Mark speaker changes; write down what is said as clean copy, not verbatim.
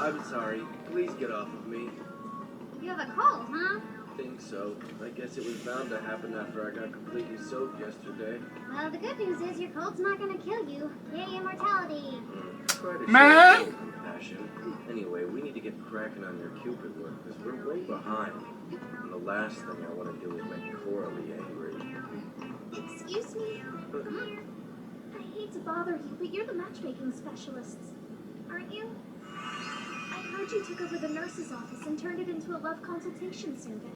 Speaker 1: I'm sorry. Please get off of me.
Speaker 2: You have a cold, huh?
Speaker 1: Think so. I guess it was bound to happen after I got completely soaked yesterday.
Speaker 2: Well, the good news is your cold's not gonna kill you. Yay, immortality.
Speaker 1: Try to show
Speaker 3: Man.
Speaker 1: a little compassion. Anyway, we need to get cracking on your Cupid work because we're way behind. And the last thing I want to do is make Coralie angry.
Speaker 4: Excuse me? I hate to bother you, but you're the matchmaking specialists, aren't you? I heard you took over the nurse's office and turned it into a love consultation service.